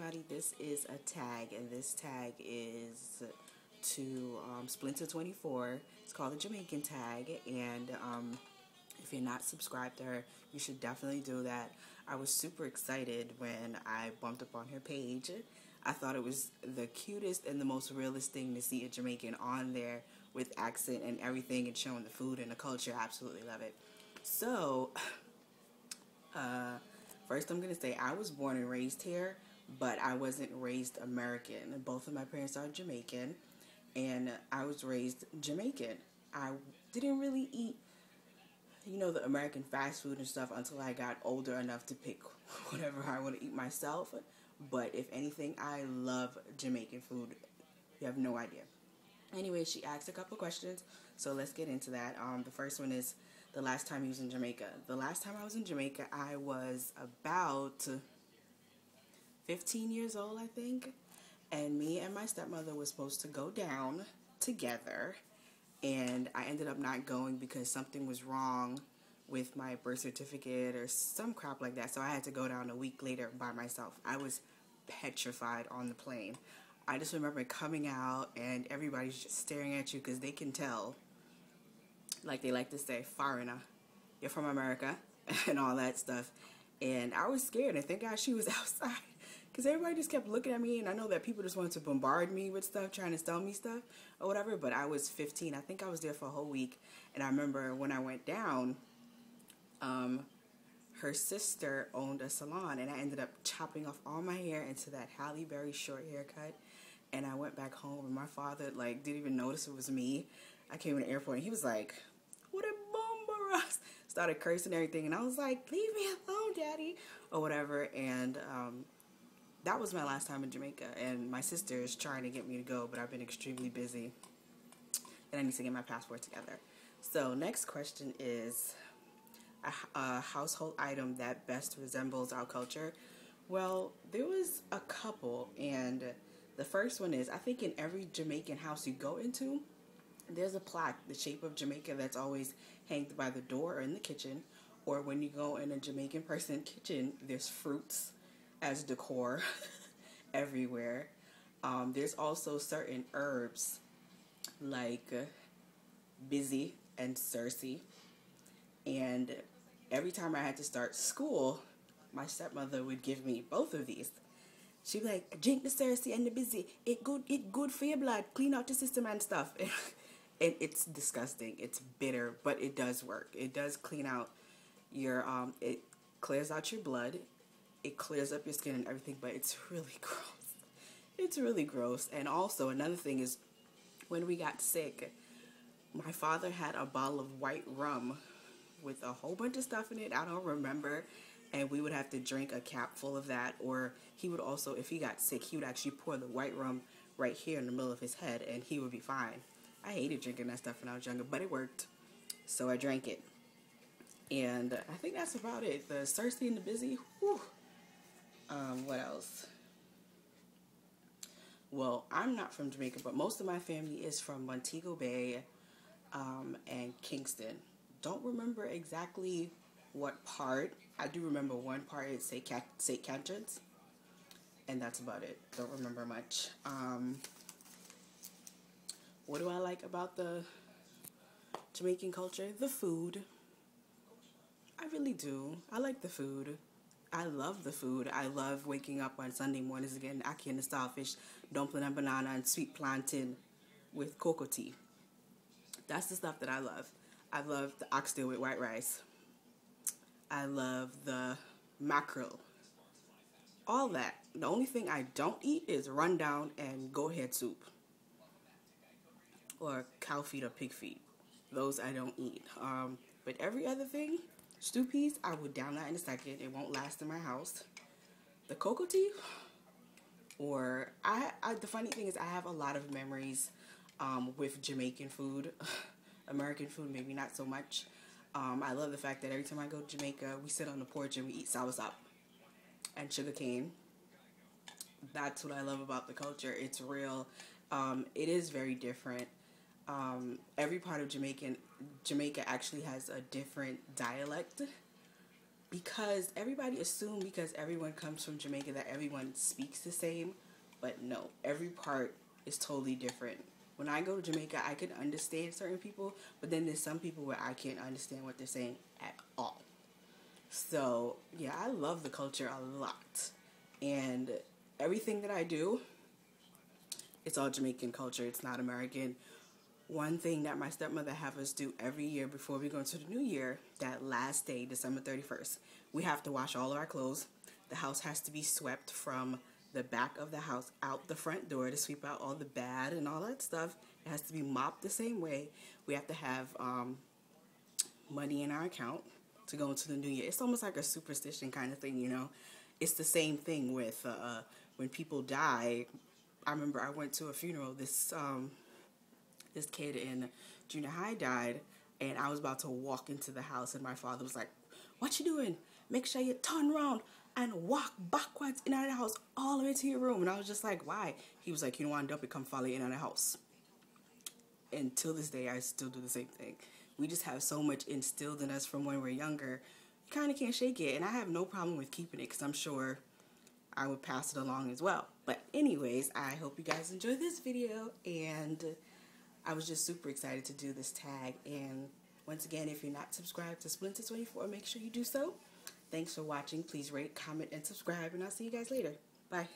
everybody, this is a tag, and this tag is to Splinter 24. It's called the Jamaican Tag, and if you're not subscribed to her, you should definitely do that. I was super excited when I bumped up on her page. I thought it was the cutest and the most realist thing to see a Jamaican on there with accent and everything and showing the food and the culture. I absolutely love it. So, first I'm going to say I was born and raised here, but I wasn't raised American. Both of my parents are Jamaican, and I was raised Jamaican. I didn't really eat, the American fast food and stuff until I got older enough to pick whatever I want to eat myself. But if anything, I love Jamaican food. You have no idea. Anyway, she asked a couple questions, so let's get into that. The first one is the last time you was in Jamaica. The last time I was in Jamaica, I was about 15 years old, I think. And me and my stepmother were supposed to go down together. And I ended up not going because something was wrong with my birth certificate or some crap like that. So I had to go down a week later by myself. I was petrified on the plane. I just remember coming out and everybody's just staring at you because they can tell. Like they like to say, foreigner, you're from America and all that stuff. And I was scared, and thank God she was outside because everybody just kept looking at me, and I know that people just wanted to bombard me with stuff, trying to sell me stuff or whatever, but I was 15. I think I was there for a whole week, and I remember when I went down, her sister owned a salon, and I ended up chopping off all my hair into that Halle Berry short haircut, and I went back home, and my father, didn't even notice it was me. I came in the airport, and he was like, what a bomber! Started cursing everything, and I was like, leave me alone, Daddy, or whatever, and that was my last time in Jamaica, and my sister is trying to get me to go, but I've been extremely busy, and I need to get my passport together. So, next question is a household item that best resembles our culture. Well, there was a couple, and the first one is, I think in every Jamaican house you go into, there's a plaque, the shape of Jamaica, that's always hanged by the door or in the kitchen, or when you go in a Jamaican person kitchen, there's fruits as decor everywhere. There's also certain herbs like busy and Cersei, and every time I had to start school, my stepmother would give me both of these. She'd be like, drink the Cersei and the busy. It good for your blood, clean out the system and stuff. And it's disgusting. It's bitter, but it does work. It does clean out your it clears out your blood. It clears up your skin and everything, but it's really gross. It's really gross. And also, another thing is, when we got sick, my father had a bottle of white rum with a whole bunch of stuff in it. I don't remember. And we would have to drink a cap full of that. Or he would also, if he got sick, he would actually pour the white rum right here in the middle of his head, and he would be fine. I hated drinking that stuff when I was younger, but it worked. So I drank it. And I think that's about it. The Cersei and the busy, whew. What else? Well, I'm not from Jamaica, but most of my family is from Montego Bay and Kingston. Don't remember exactly what part. I do remember one part is St. Catherine's, and that's about it. Don't remember much. What do I like about the Jamaican culture? The food. I really do. I like the food. I love the food. I love waking up on Sunday mornings again, ackee and the starfish, dumpling and banana, and sweet plantain with cocoa tea. That's the stuff that I love. I love the oxtail with white rice. I love the mackerel. All that. The only thing I don't eat is rundown and go ahead soup. Or cow feet or pig feet. Those I don't eat. But every other thing, stew peas, I would down that in a second. It won't last in my house. The cocoa tea, or the funny thing is I have a lot of memories with Jamaican food. American food, maybe not so much. I love the fact that every time I go to Jamaica, we sit on the porch and we eat soursop and sugar cane. That's what I love about the culture. It's real. It is very different. Every part of Jamaica actually has a different dialect. because everybody assumed because everyone comes from Jamaica that everyone speaks the same, but no, every part is totally different. When I go to Jamaica, I can understand certain people, but then there's some people where I can't understand what they're saying at all. So, yeah, I love the culture a lot. And everything that I do, it's all Jamaican culture. It's not American. One thing that my stepmother have us do every year before we go into the new year, that last day, December 31st, we have to wash all of our clothes. The house has to be swept from the back of the house out the front door to sweep out all the bad and all that stuff. It has to be mopped the same way. We have to have money in our account to go into the new year. It's almost like a superstition kind of thing, you know. It's the same thing with when people die. I remember I went to a funeral. This kid in junior high died, and I was about to walk into the house, and my father was like, "What you doing? Make sure you turn around and walk backwards in the house all the way to your room." And I was just like, "Why?" He was like, "You don't want to come follow you in the house." And till this day, I still do the same thing. We just have so much instilled in us from when we're younger. You kind of can't shake it, and I have no problem with keeping it because I'm sure I would pass it along as well. But anyways, I hope you guys enjoyed this video, and I was just super excited to do this tag. And once again, if you're not subscribed to Splinter 24, make sure you do so. Thanks for watching. Please rate, comment, and subscribe, and I'll see you guys later. Bye.